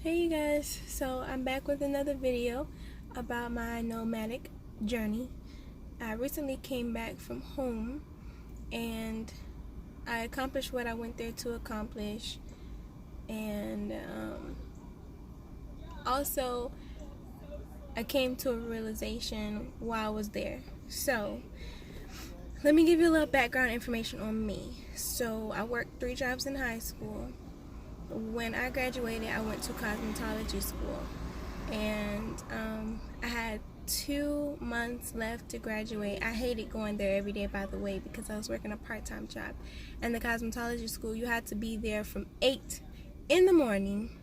Hey you guys, so I'm back with another video about my nomadic journey. I recently came back from home and I accomplished what I went there to accomplish, and also I came to a realization while I was there. So let me give you a little background information on me. So I worked 3 jobs in high school. When I graduated, I went to cosmetology school, and I had 2 months left to graduate. I hated going there every day, by the way, because I was working a part-time job. And the cosmetology school, you had to be there from 8 in the morning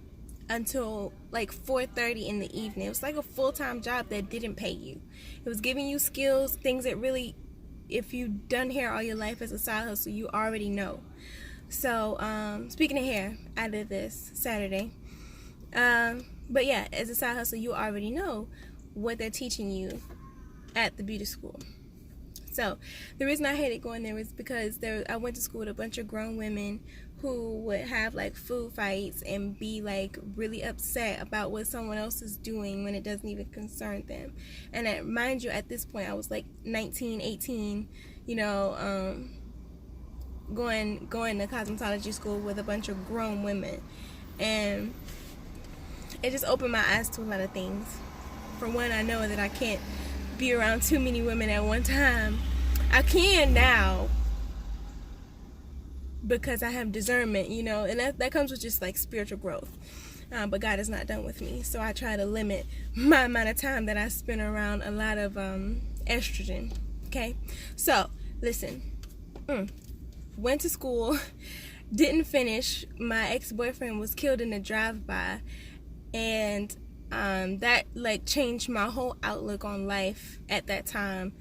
until like 4:30 in the evening. It was like a full-time job that didn't pay you. It was giving you skills, things that really, if you've done hair all your life as a side hustle, you already know. So, speaking of hair, I did this Saturday. But yeah, as a side hustle, you already know what they're teaching you at the beauty school. So, the reason I hated going there was because I went to school with a bunch of grown women who would have like food fights and be like really upset about what someone else is doing when it doesn't even concern them. And mind you, at this point, I was like 19, 18, going to cosmetology school with a bunch of grown women, and it just opened my eyes to a lot of things. For one, I know that I can't be around too many women at one time. I can now because I have discernment, and that comes with just like spiritual growth. But God is not done with me, so I try to limit my amount of time that I spend around a lot of estrogen. Okay, so listen. Went to school, didn't finish. My ex-boyfriend was killed in a drive-by, and that like changed my whole outlook on life at that time,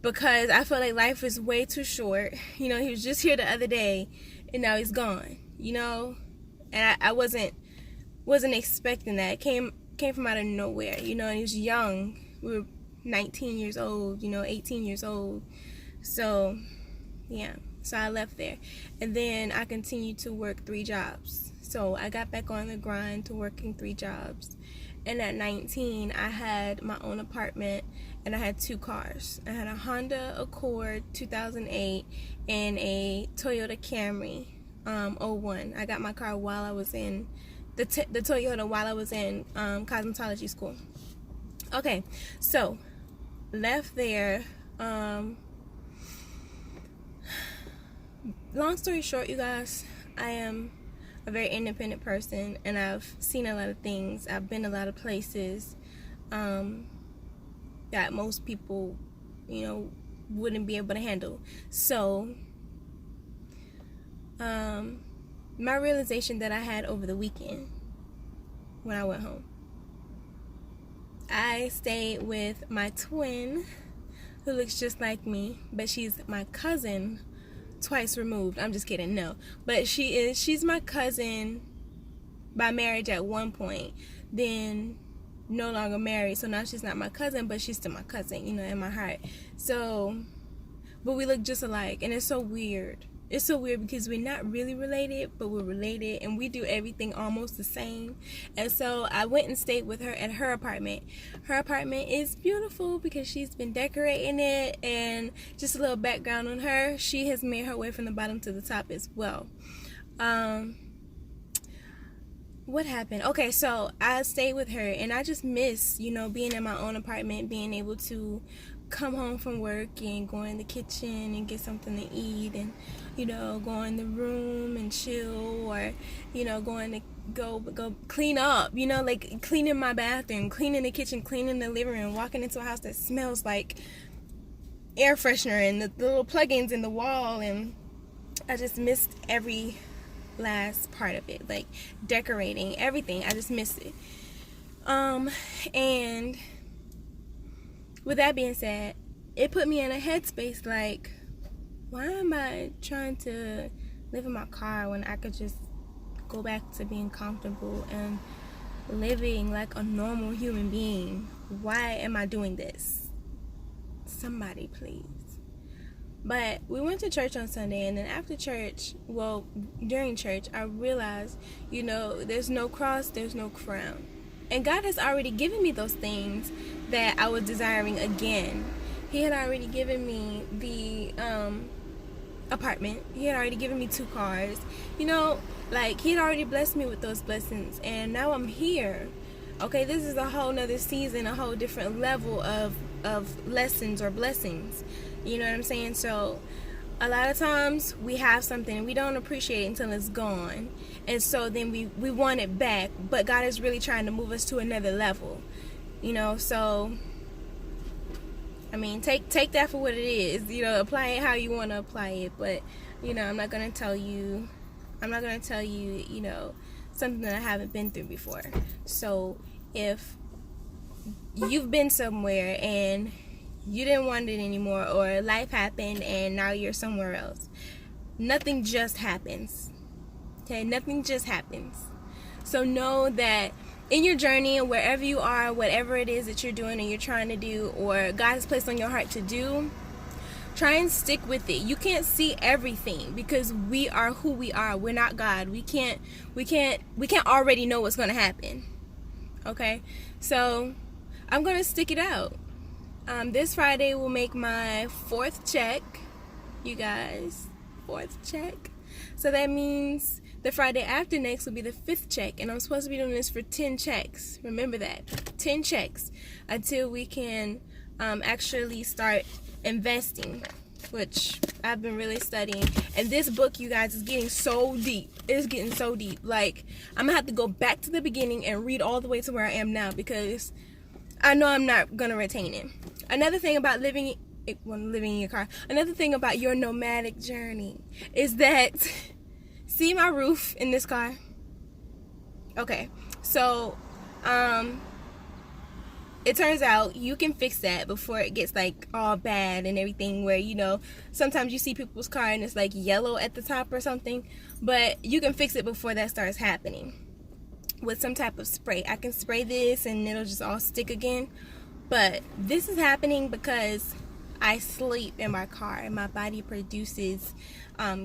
because I felt like life is way too short. He was just here the other day and now he's gone, and I wasn't expecting that. It came from out of nowhere, and he was young. We were 19 years old, 18 years old. So yeah, so I left there, and then I continued to work 3 jobs. So I got back on the grind to working 3 jobs, and at 19 I had my own apartment and I had 2 cars. I had a Honda Accord 2008 and a Toyota Camry '01. I got my car while I was in the Toyota while I was in cosmetology school. Okay, so left there. Long story short, you guys, I am a very independent person, and I've seen a lot of things. I've been a lot of places that most people, wouldn't be able to handle. So, my realization that I had over the weekend when I went home, I stayed with my twin, who looks just like me, but she's my cousin twice removed. I'm just kidding, no. But she's my cousin by marriage at one point, then no longer married, so now she's not my cousin, but she's still my cousin, in my heart. So, but we look just alike, and it's so weird. It's so weird because we're not really related, but we're related, and we do everything almost the same. And so I went and stayed with her at her apartment. Her apartment is beautiful because she's been decorating it, and just a little background on her, she has made her way from the bottom to the top as well. What happened? Okay, so I stayed with her, and I just miss, being in my own apartment, being able to come home from work and go in the kitchen and get something to eat, and go in the room and chill, or going to go clean up, like cleaning my bathroom, cleaning the kitchen, cleaning the living room, walking into a house that smells like air freshener and the little plugins in the wall. And I just missed every last part of it, like decorating everything. I just missed it. And with that being said, it put me in a headspace like, why am I trying to live in my car when I could just go back to being comfortable and living like a normal human being? Why am I doing this? Somebody please. But we went to church on Sunday, and then after church, well, during church, I realized, there's no cross, there's no crown. And God has already given me those things that I was desiring again. He had already given me the apartment. He had already given me 2 cars. He had already blessed me with those blessings. And now I'm here. Okay, this is a whole nother season, a whole different level of lessons or blessings. You know what I'm saying? So a lot of times we have something and we don't appreciate it until it's gone. And so then we want it back. But God is really trying to move us to another level. So I mean, take that for what it is. Apply it how you want to apply it. But, I'm not going to tell you, something that I haven't been through before. So if you've been somewhere and you didn't want it anymore, or life happened and now you're somewhere else, nothing just happens. Okay? Nothing just happens. So know that in your journey, wherever you are, whatever it is that you're doing or you're trying to do, or God has placed on your heart to do, try and stick with it. You can't see everything because we are who we are. We're not God. We can't already know what's going to happen. Okay? So I'm going to stick it out. This Friday will make my 4th check, you guys. 4th check. So that means the Friday after next will be the 5th check, and I'm supposed to be doing this for 10 checks. Remember that. 10 checks until we can actually start investing, which I've been really studying. And this book, you guys, is getting so deep. It's getting so deep. Like, I'm going to have to go back to the beginning and read all the way to where I am now because I know I'm not going to retain it. Another thing about living in your car, another thing about your nomadic journey is that... See my roof in this car? Okay, so it turns out you can fix that before it gets like all bad and everything, where sometimes you see people's car and it's like yellow at the top or something, but you can fix it before that starts happening with some type of spray. I can spray this and it'll just all stick again, but this is happening because I sleep in my car and my body produces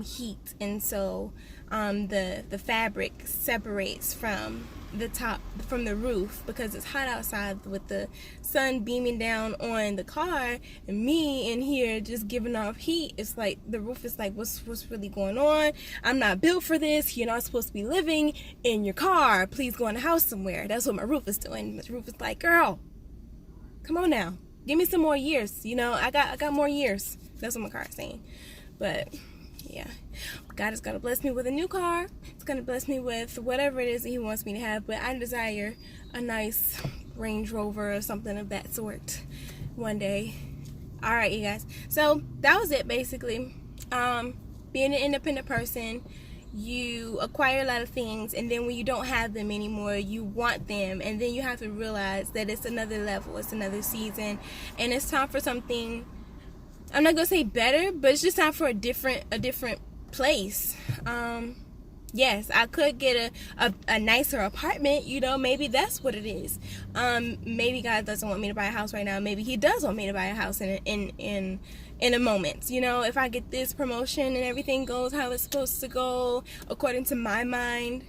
heat, and so the fabric separates from the roof because it's hot outside with the sun beaming down on the car, and me in here just giving off heat. It's like the roof is like, what's really going on? I'm not built for this. You're not supposed to be living in your car. Please go in the house somewhere. That's what my roof is doing. My roof is like, girl, come on now, give me some more years. I got more years. That's what my car is saying. But yeah, God is going to bless me with a new car. It's going to bless me with whatever it is that He wants me to have. But I desire a nice Range Rover or something of that sort one day. Alright, you guys. So that was it basically. Being an independent person, you acquire a lot of things, and then when you don't have them anymore, you want them, and then you have to realize that it's another level, it's another season, and it's time for something. I'm not gonna say better, but it's just time for a different place. Yes, I could get a nicer apartment, maybe that's what it is. Maybe God doesn't want me to buy a house right now. Maybe He does want me to buy a house in a moment. If I get this promotion and everything goes how it's supposed to go according to my mind,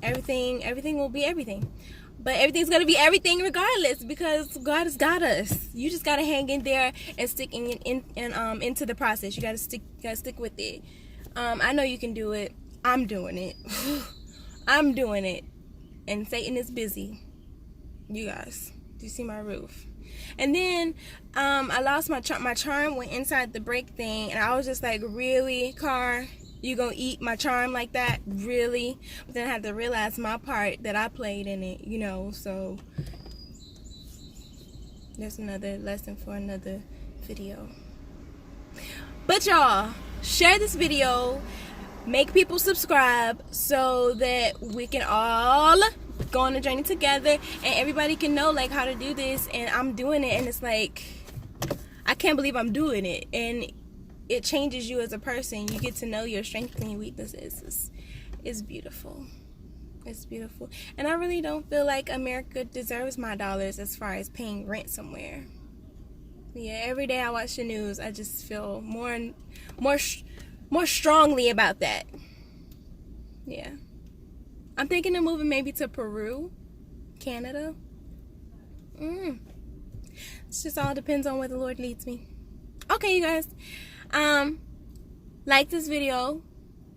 everything will be everything. But everything's going to be everything regardless, because God has got us. You just got to hang in there and stick into the process. You got to stick with it. I know you can do it. I'm doing it. I'm doing it. And Satan is busy. You guys, do you see my roof? And then I lost my charm. My charm went inside the brake thing, and I was just like, really, car? You gonna eat my charm like that? Really? But then I had to realize my part that I played in it, so there's another lesson for another video. But y'all, share this video, make people subscribe so that we can all go on the journey together and everybody can know like how to do this. And I'm doing it, and it's like, I can't believe I'm doing it, and it changes you as a person. You get to know your strengths and your weaknesses. It's beautiful. It's beautiful. And I really don't feel like America deserves my dollars as far as paying rent somewhere. Yeah, every day I watch the news, I just feel more strongly about that. Yeah. I'm thinking of moving maybe to Peru, Canada. It just all depends on where the Lord leads me. Okay, you guys. Like this video,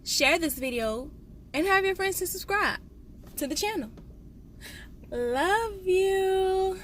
share this video, and have your friends to subscribe to the channel. Love you.